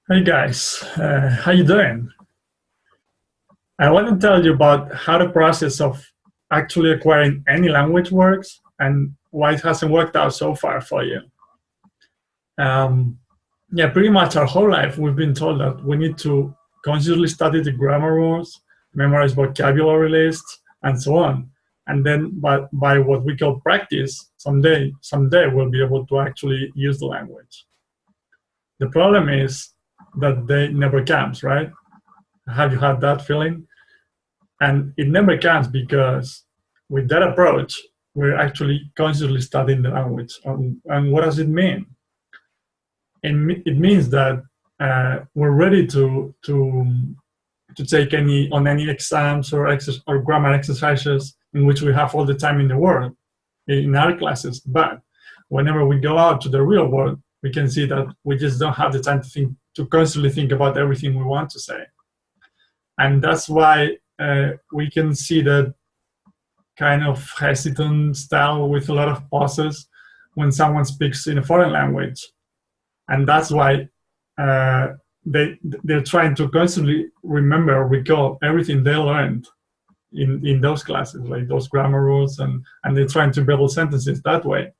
Hey guys, how you doing? I want to tell you about how the process of actually acquiring any language works and why it hasn't worked out so far for you. Um, yeah, pretty much our whole life we've been told that we need to consciously study the grammar rules, memorize vocabulary lists, and so on. And then by what we call practice, someday we'll be able to actually use the language. The problem is that day never comes, right? Have you had that feeling? And it never comes because with that approach, we're actually consciously studying the language. And what does it mean? It means that we're ready to take any exams or grammar exercises in which we have all the time in the world in our classes. But whenever we go out to the real world, we can see that we just don't have the time to constantly think about everything we want to say. And that's why we can see that kind of hesitant style with a lot of pauses when someone speaks in a foreign language. And that's why they're trying to constantly remember or recall everything they learned in those classes, like those grammar rules, and they're trying to build sentences that way.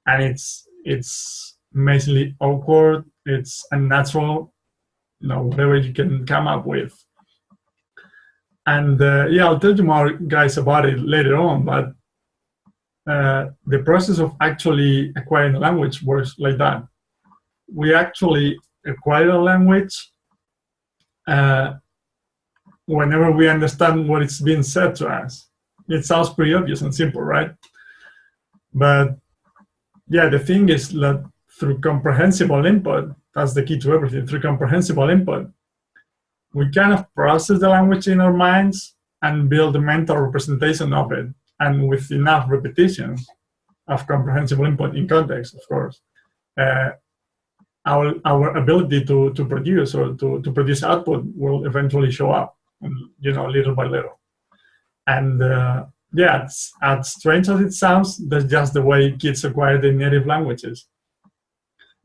And it's amazingly awkward, it's unnatural, whatever you can come up with. And yeah, I'll tell you more, guys, about it later on. But the process of actually acquiring a language works like that. We actually acquire a language whenever we understand what is being said to us. It sounds pretty obvious and simple, right? But yeah, the thing is that through comprehensible input, that's the key to everything. Through comprehensible input, we kind of process the language in our minds and build a mental representation of it. And with enough repetitions of comprehensible input in context, of course, our ability to produce or to produce output will eventually show up, little by little. And yeah, it's as strange as it sounds, that's just the way kids acquire their native languages.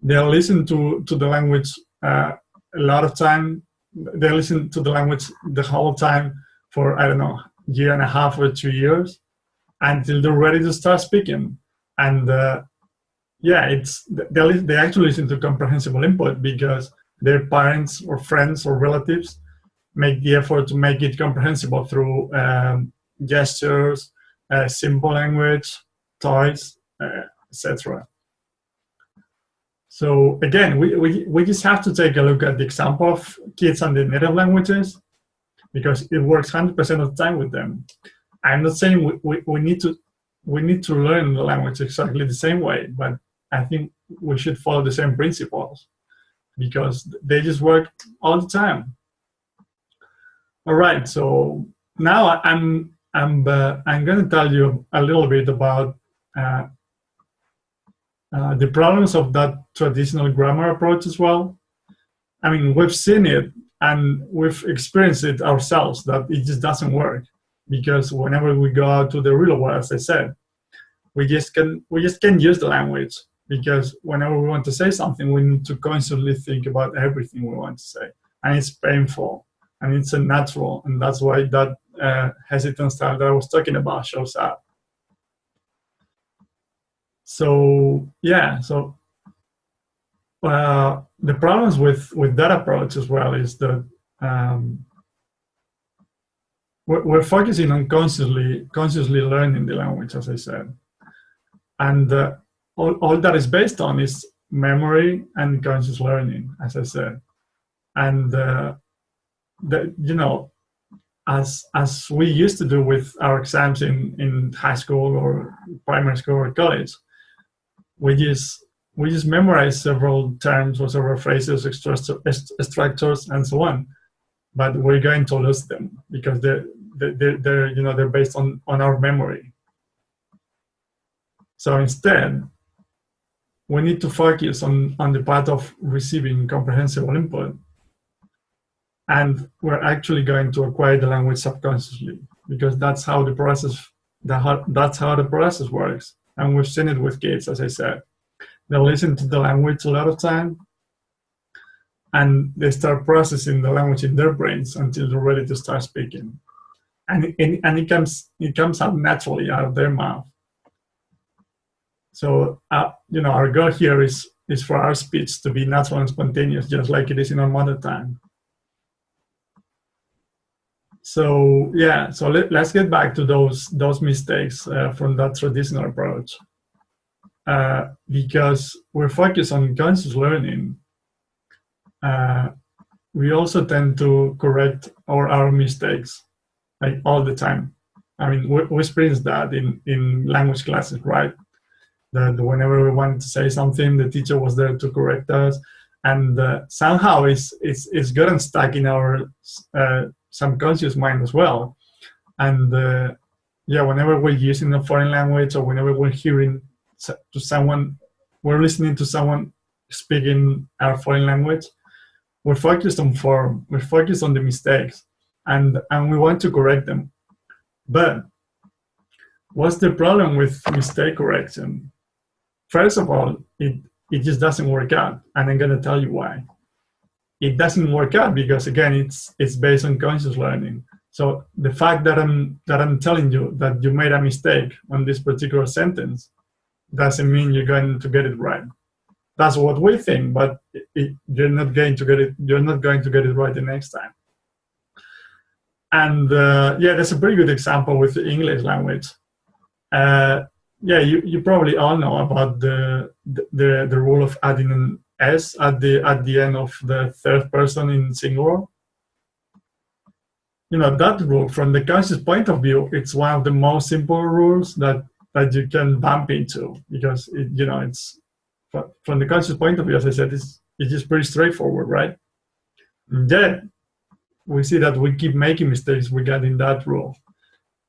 They'll listen to the language a lot of time. They listen to the language the whole time for, I don't know, year and a half or 2 years until they're ready to start speaking. And yeah, they actually listen to comprehensible input because their parents or friends or relatives make the effort to make it comprehensible through gestures, simple language, toys, etc. So again, we just have to take a look at the example of kids and their native languages because it works 100% of the time with them. I'm not saying we need to learn the language exactly the same way, but I think we should follow the same principles because they just work all the time. All right, so now I'm going to tell you a little bit about the problems of that traditional grammar approach as well. I mean, we've seen it and we've experienced it ourselves that it just doesn't work because whenever we go out to the real world, as I said, we just can't use the language because whenever we want to say something, we need to constantly think about everything we want to say, and it's painful and it's unnatural, and that's why that hesitant style that I was talking about shows up. So yeah, so the problems with that approach as well is that we're focusing on consciously learning the language, as I said, and all that is based on is memory and conscious learning, as I said, and as we used to do with our exams in high school or primary school or college, we just memorize several terms or several phrases, structures, and so on. But we're going to lose them because they're based on our memory. So instead, we need to focus on the part of receiving comprehensible input, and we're actually going to acquire the language subconsciously because that's how the process works. And we've seen it with kids, as I said. They listen to the language a lot of time, and they start processing the language in their brains until they're ready to start speaking. And it comes out naturally out of their mouth. So our goal here is for our speech to be natural and spontaneous, just like it is in our mother tongue. So yeah, so let's get back to those mistakes from that traditional approach, because we're focused on conscious learning. We also tend to correct our mistakes like all the time. I mean, we experience that in language classes, right? That whenever we wanted to say something, the teacher was there to correct us, and somehow it's gotten stuck in our subconscious mind as well. And yeah, whenever we're using a foreign language, or whenever we're hearing to someone, we're listening to someone speaking our foreign language, we're focused on form, we're focused on the mistakes, and we want to correct them. But what's the problem with mistake correction? First of all, it just doesn't work out, and I'm going to tell you why. It doesn't work out because, again, it's based on conscious learning. So the fact that I'm telling you that you made a mistake on this particular sentence doesn't mean you're going to get it right. That's what we think, but you're not going to get it. You're not going to get it right the next time. And yeah, that's a pretty good example with the English language. Yeah, you probably all know about the rule of adding an S at the end of the third person in singular. You know, that rule, from the conscious point of view, it's one of the most simple rules that you can bump into, because it's from the conscious point of view, as I said, it's just pretty straightforward, right? And yet we see that we keep making mistakes regarding that rule,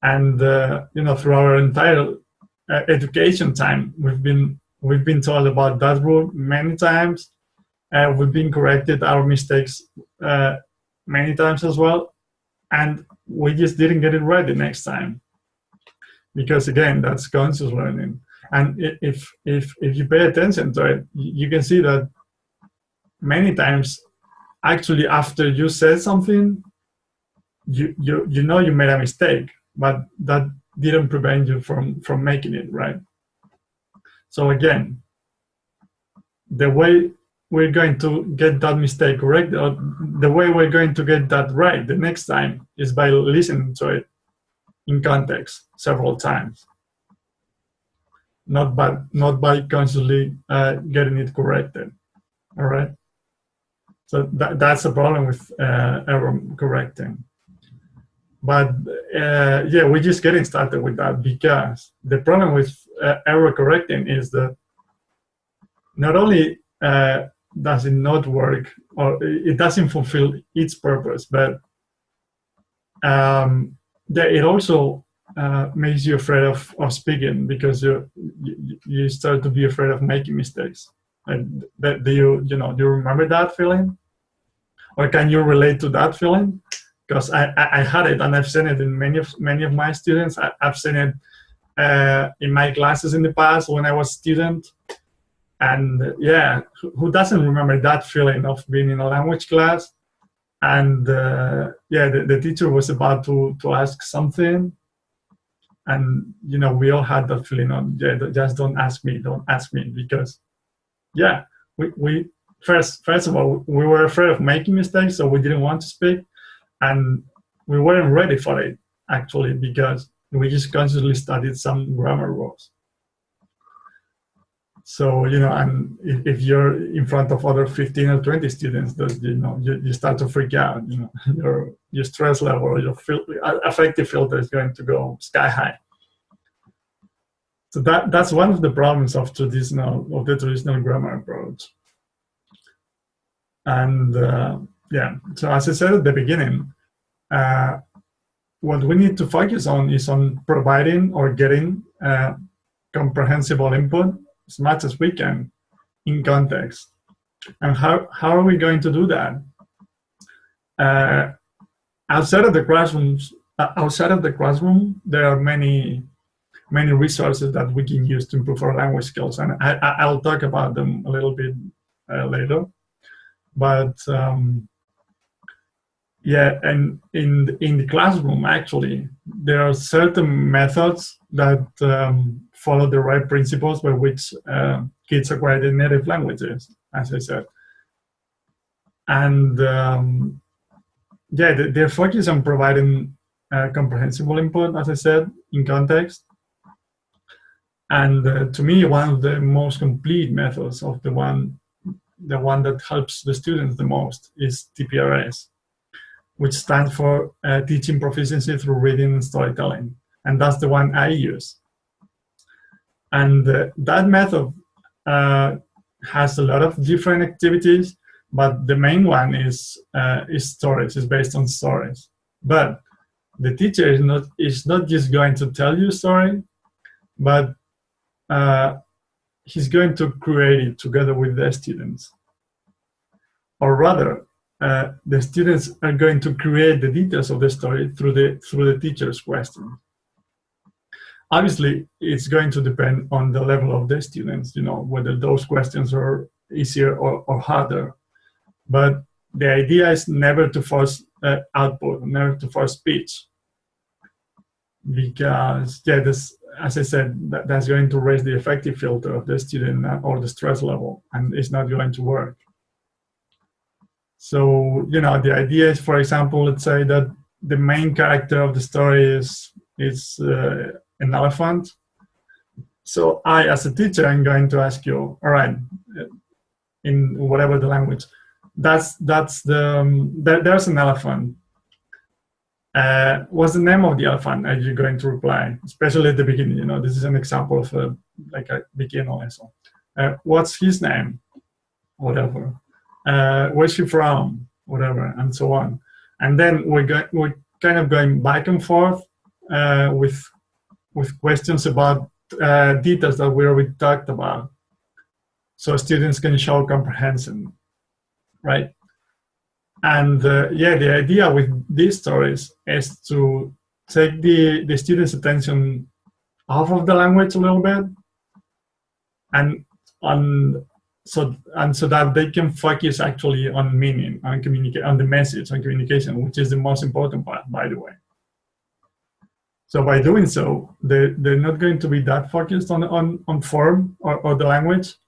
and through our entire education time, we've been told about that rule many times. We've been corrected our mistakes many times as well, and we just didn't get it right the next time, because again, that's conscious learning. And if you pay attention to it, you can see that many times, actually, after you said something, you know you made a mistake, but that didn't prevent you from making it right. So again, the way we're going to get that mistake correct, or the way we're going to get that right the next time, is by listening to it in context several times, not by consciously getting it corrected. All right. So that's the problem with error correcting. But yeah, we're just getting started with that, because the problem with error correcting is that not only does it not work, or it doesn't fulfill its purpose, but it also makes you afraid of speaking, because you start to be afraid of making mistakes. And do you remember that feeling, or can you relate to that feeling? Because I had it, and I've seen it in many of my students. I've seen it in my classes in the past when I was a student. And yeah, who doesn't remember that feeling of being in a language class, and yeah, the teacher was about to ask something, and we all had that feeling on, yeah, just don't ask me, because yeah, we first of all, we were afraid of making mistakes, so we didn't want to speak, and we weren't ready for it, actually, because we just consciously studied some grammar rules. So, and if you're in front of other 15 or 20 students, you start to freak out. Your stress level, or your affective filter is going to go sky high. So that's one of the problems of the traditional grammar approach. And yeah, so as I said at the beginning, what we need to focus on is on providing or getting comprehensible input as much as we can in context. And how are we going to do that? Outside of the classroom, there are many resources that we can use to improve our language skills, and I'll talk about them a little bit later. But yeah, and in the classroom, actually, there are certain methods that follow the right principles by which kids acquire their native languages, as I said. And yeah, they're focused on providing comprehensible input, as I said, in context. And to me, one of the most complete methods of the one that helps the students the most is TPRS, which stands for Teaching Proficiency Through Reading and Storytelling. And that's the one I use. And that method has a lot of different activities, but the main one is stories, is based on stories. But the teacher is not just going to tell you a story, but he's going to create it together with the students. Or rather, the students are going to create the details of the story through the teacher's question. Obviously, it's going to depend on the level of the students, whether those questions are easier or harder. But the idea is never to force output, never to force speech. Because, yeah, as I said, that's going to raise the affective filter of the student or the stress level, and it's not going to work. So, the idea is, for example, let's say that the main character of the story is an elephant. So I, as a teacher, am going to ask you, all right, in whatever the language, there's an elephant. What's the name of the elephant? Are you going to reply? Especially at the beginning, this is an example of a beginner lesson. What's his name? Whatever. Where's she from? Whatever, and so on. And then we're kind of going back and forth with questions about details that we already talked about, so students can show comprehension, right? And yeah, the idea with these stories is to take the students' attention off of the language a little bit, and so that they can focus actually on meaning, on the message, on communication, which is the most important part, by the way. So by doing so, they're not going to be that focused on form or the language,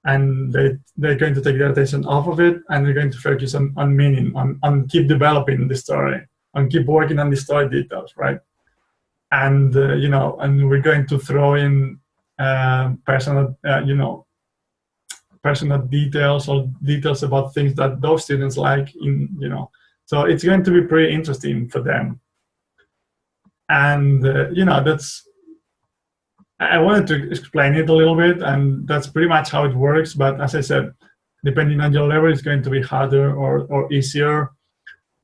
and they're going to take their attention off of it, and they're going to focus on meaning, on keep developing the story, on keep working on the story details, right? And and we're going to throw in personal details or details about things that those students like, so it's going to be pretty interesting for them. And I wanted to explain it a little bit, and that's pretty much how it works. But as I said, depending on your level, it's going to be harder or easier.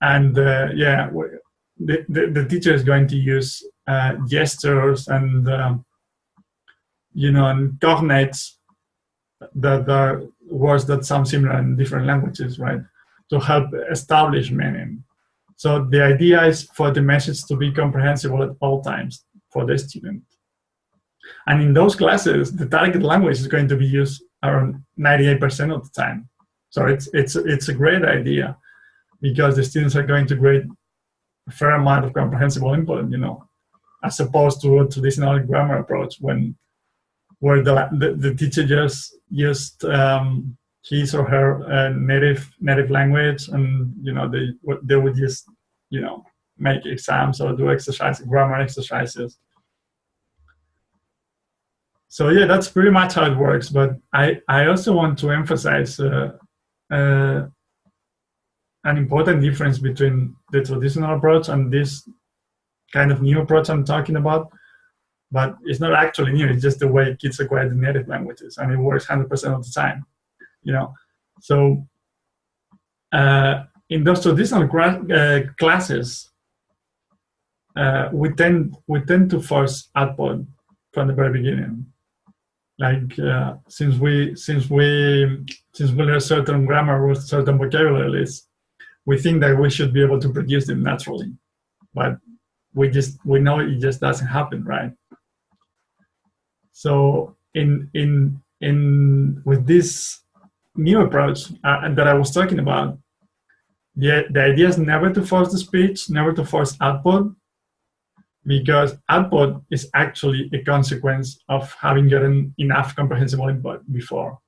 And yeah, the teacher is going to use gestures and and cognates that are words that sound similar in different languages, right? To help establish meaning. So the idea is for the message to be comprehensible at all times for the student. And in those classes, the target language is going to be used around 98% of the time. So it's a great idea, because the students are going to create a fair amount of comprehensible input, as opposed to a traditional grammar approach where the teacher just used his or her native language, and they would just make exams or do grammar exercises. So yeah, that's pretty much how it works. But I also want to emphasize an important difference between the traditional approach and this kind of new approach I'm talking about. But it's not actually new, it's just the way kids acquire the native languages, and it works 100% of the time. So in those traditional classes, we tend to force output from the very beginning. Like since we learn certain grammar rules, certain vocabulary lists, we think that we should be able to produce them naturally, but we know it just doesn't happen, right? So with this new approach that I was talking about, the idea is never to force the speech, never to force output, because output is actually a consequence of having gotten enough comprehensible input before.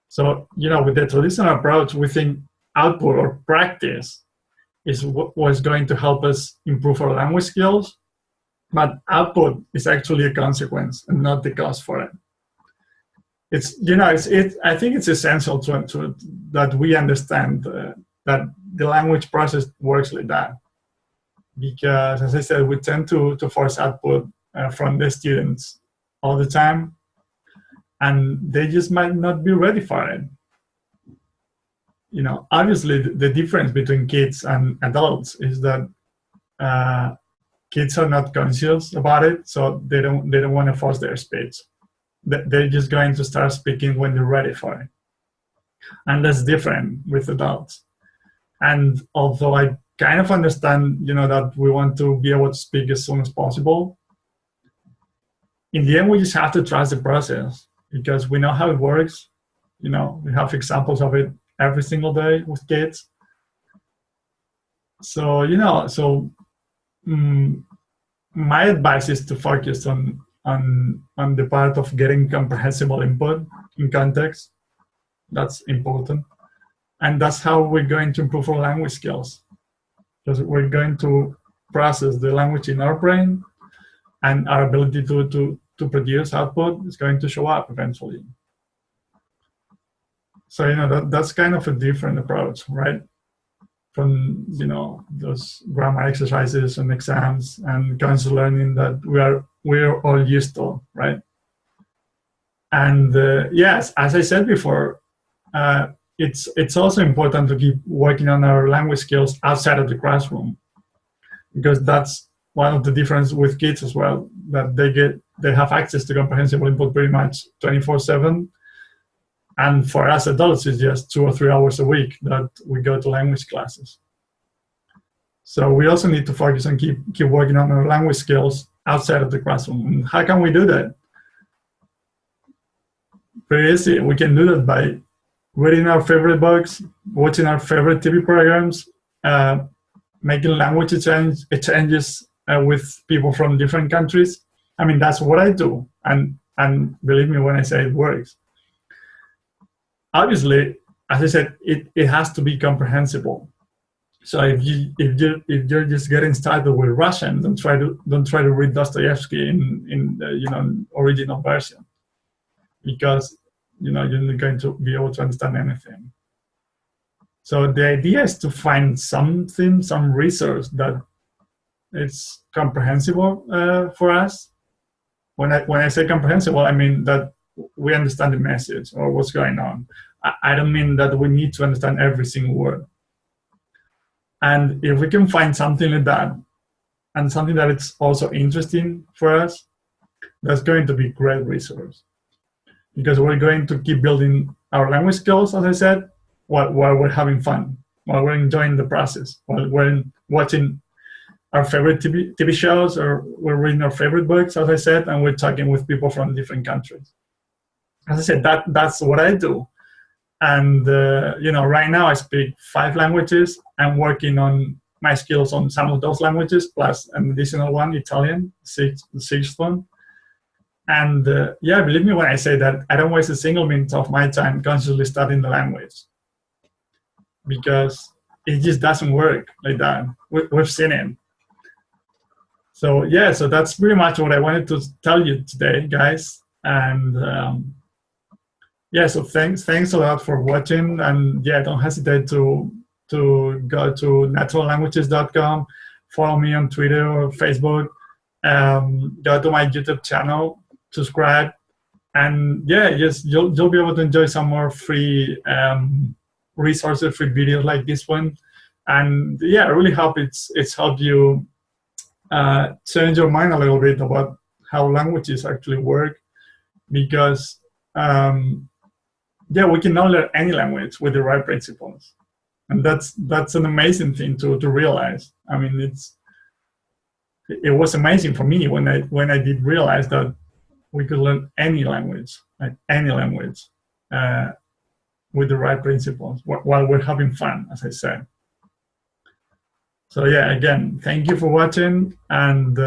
So, with the traditional approach, we think output or practice is what was going to help us improve our language skills, but output is actually a consequence and not the cause for it. I think it's essential to that we understand that the language process works like that. Because, as I said, we tend to force output from the students all the time, and they just might not be ready for it. Obviously, the difference between kids and adults is that kids are not conscious about it, so they don't want to force their speech. They're just going to start speaking when they're ready for it, and that's different with adults. And although I kind of understand, that we want to be able to speak as soon as possible, in the end, we just have to trust the process because we know how it works. We have examples of it every single day with kids. So, my advice is to focus on the part of getting comprehensible input in context. That's important. And that's how we're going to improve our language skills. Because we're going to process the language in our brain, and our ability to produce output is going to show up eventually. So, that's kind of a different approach, right? From, those grammar exercises and exams and conscious learning that we're all used to, right? And yes, as I said before, it's also important to keep working on our language skills outside of the classroom, because that's one of the differences with kids as well, that they have access to comprehensible input pretty much 24/7. And for us adults, it's just 2 or 3 hours a week that we go to language classes. So we also need to focus on keep working on our language skills outside of the classroom. And how can we do that? Pretty easy. We can do that by reading our favorite books, watching our favorite TV programs, making language exchanges with people from different countries. I mean, that's what I do. And believe me when I say it works. Obviously, as I said, it has to be comprehensible. So if you're just getting started with Russian, don't try to read Dostoevsky in the original version, because you're not going to be able to understand anything. So the idea is to find some resource that it's comprehensible for us. When I say comprehensible, I mean that we understand the message or what's going on. I don't mean that we need to understand every single word. And if we can find something like that, and something that it's also interesting for us, that's going to be a great resource. Because we're going to keep building our language skills, as I said, while we're having fun, while we're enjoying the process, while we're watching our favorite TV shows, or we're reading our favorite books, as I said, and we're talking with people from different countries. As I said, that's what I do. And right now I speak 5 languages. I'm working on my skills on some of those languages, plus an additional one, Italian, the sixth one. And believe me when I say that I don't waste a single minute of my time consciously studying the language, because it just doesn't work like that. We've seen it. So so that's pretty much what I wanted to tell you today, guys. And so thanks a lot for watching. And don't hesitate to go to naturallanguages.com, follow me on Twitter or Facebook, go to my YouTube channel, subscribe, and you'll be able to enjoy some more free resources, free videos like this one. And I really hope it's helped you change your mind a little bit about how languages actually work, because we can now learn any language with the right principles, and that's an amazing thing to realize. I mean, it was amazing for me when I did realize that we could learn any language, like any language, with the right principles while we're having fun, as I said. So yeah, again, thank you for watching, and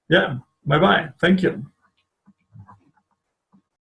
yeah, bye-bye. Thank you.